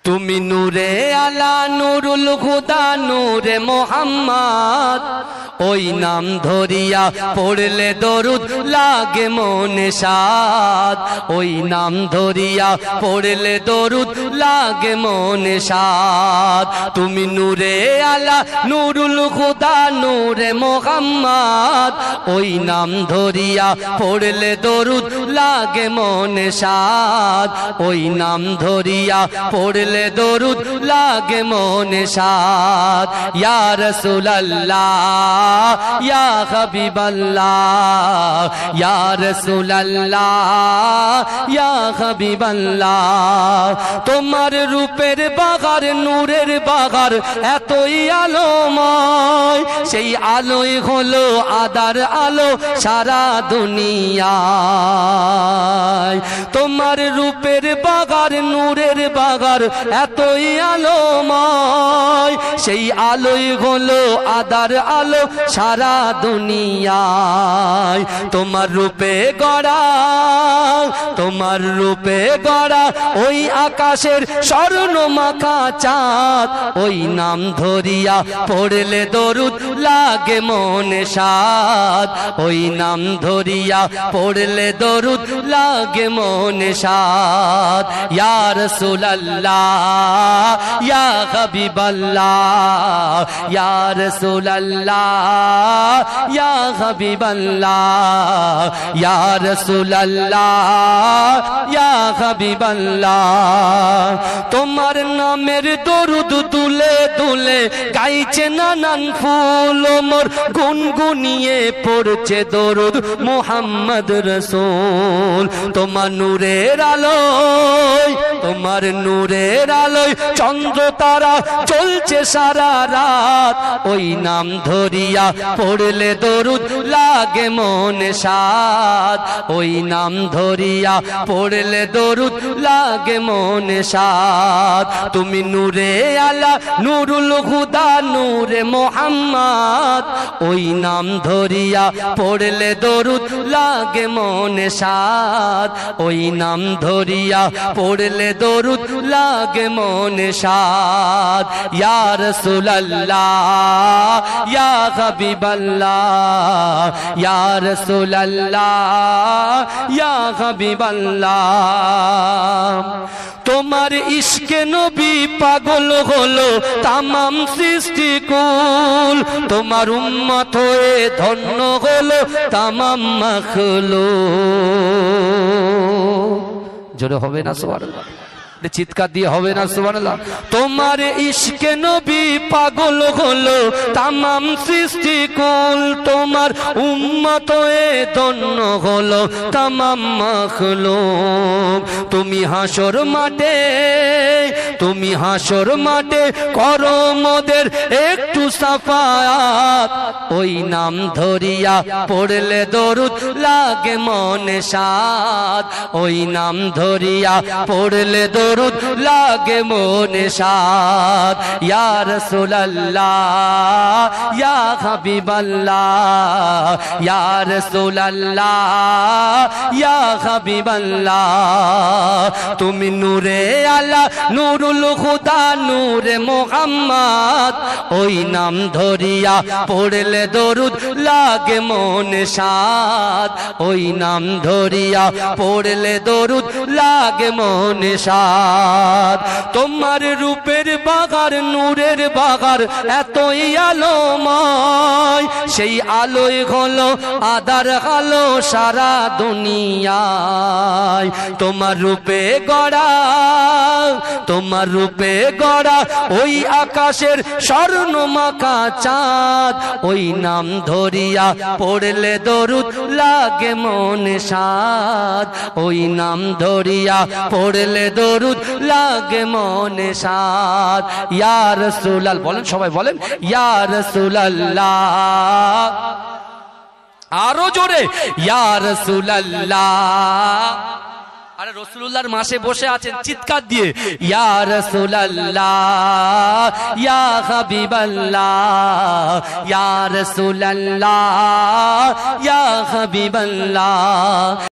তুমি নূরে আলা নুরুল খুদা নূরে মোহাম্মদ, ওই নাম ধরিয়া পড়লে দরুদ লাগে মনে সাদ, ওই নাম ধরিয়া পড়লে দরুদ লাগে মনে সাদ। তুমি নূরে আলা নুরুল খুদা নূরে মোহাম্মদ, ওই নাম ধরিয়া পড়লে দরুদ লাগে মনে সাদ, ওই নাম ধরিয়া পড়লে দরুদ লাগে মনে সাদ। ইয়া রাসূলুল্লাহ ইয়া হাবিবাল্লাহ, ইয়া রাসূলুল্লাহ ইয়া হাবিবাল্লাহ। তোমার রূপের বাগার নূরের বাগার এতই আলোময়, সেই আলোই হলো আদার আলো সারা দুনিয়ায়। তোমার রূপের বাগার নূরের বাগার এতই আলোময়, সেই আলোই হলো আদার আলো সারা দুনিয়ায়। তোমার রূপে গড়া, তোমার রূপে গড়া ওই আকাশের স্বর্ণ মাখা চাঁদ, ওই নাম ধরিয়া পড়লে দরুদ লাগে মনে সাদ, ওই নাম ধরিয়া পড়লে দরুদ লাগে মনে সাদ। ইয়া রাসূলুল্লাহ ইয়া হাবিবাল্লাহ, ইয়া রাসূলুল্লাহ ইয়া হাবিবাল্লাহ, ইয়া রাসূলুল্লাহ ইয়া হাবিবাল্লাহ। তোমার নামের দরুদ তুলে তুলে গাইছে নানান ফুল, মোর গুনগুনিয়ে পড়ছে দরুদ মুহাম্মদ রাসূল। তোমার নূরের আলোয়, তোমার নূরের আলোয় চন্দ্র তারা চলছে সারা রাত, ওই নাম ধরিয়া পড়লে দরুদ লাগে মনে সাদ, ওই নাম ধরিয়া পড়লে দরুদ লাগে মনে সাদ। তুমি নূরে আলা নুরুল খুদা নূরে মোহাম্মদ, ওই নাম ধরিয়া পড়লে দরুদ লাগে মনে সাদ, ওই নাম ধরিয়া পড়লে দরুদ লাগে মনে সাদ। ইয়া রাসূলুল্লাহ ইয়া হাবিবাল্লাহ, ইয়া রাসূলুল্লাহ ইয়া হাবিবাল্লাহ। তোমার ইশকে নবী পাগল হলো তামাম সৃষ্টিকুল, তোমার উম্মত হয়ে ধন্য হলো তামাম মাখলুক। জোরে হবে না সুবহানাল্লাহ, চিৎকার দিয়ে হবে না সুবহানাল্লাহ। তোমার ইশকে নবী পাগল হলো তামাম সৃষ্টিকুল, তোমার উম্মত হয়ে ধন্য হলো তামাম মাখলুক। তুমি হাসর মাঠে, তুমি হাসর মাঠে করো মোদের একটু সাফায়াত, ওই নাম ধরিয়া পড়লে দরুদ লাগে মনে সাদ, ওই নাম ধরিয়া পড়লে দরুদ লাগে মনে সাদ। ইয়া রাসূলুল্লাহ ইয়া হাবিবাল্লাহ, ইয়া রাসূলুল্লাহ ইয়া হাবিবাল্লাহ। তুমি নূরে আলা নুরুল খুদা নূরে মোহাম্মদ, ওই নাম ধরিয়া পড়লে দরুদ লাগে মনে সাদ, ওই নাম ধরিয়া পড়লে দরুদ লাগে মনে সাদ। তোমার রূপের বাগার নূরের বাগার এতই আলোময়, সেই আলোয় হলো আদার আলো সারা দুনিয়ায়। তোমার রূপে গড়া, তোমার রূপে গড়া ওই আকাশের স্বর্ণ মাখা চাঁদ, ওই নাম ধরিয়া পড়লে দরুদ লাগে মনে সাদ, ওই নাম ধরিয়া পড়লে দরুদ লাগে মনে সাদ। ইয়া রাসূলুল্লাহ বলেন, সবাই বলেন ইয়া রাসূলুল্লাহ, আরো জোরে ইয়া রাসূলুল্লাহ। আরে রাসূলুল্লাহর মাসে বসে আছেন, চিৎকার দিয়ে ইয়া রাসূলুল্লাহ ইয়া হাবিবাল্লাহ, ইয়া রাসূলুল্লাহ ইয়া হাবিবাল্লাহ।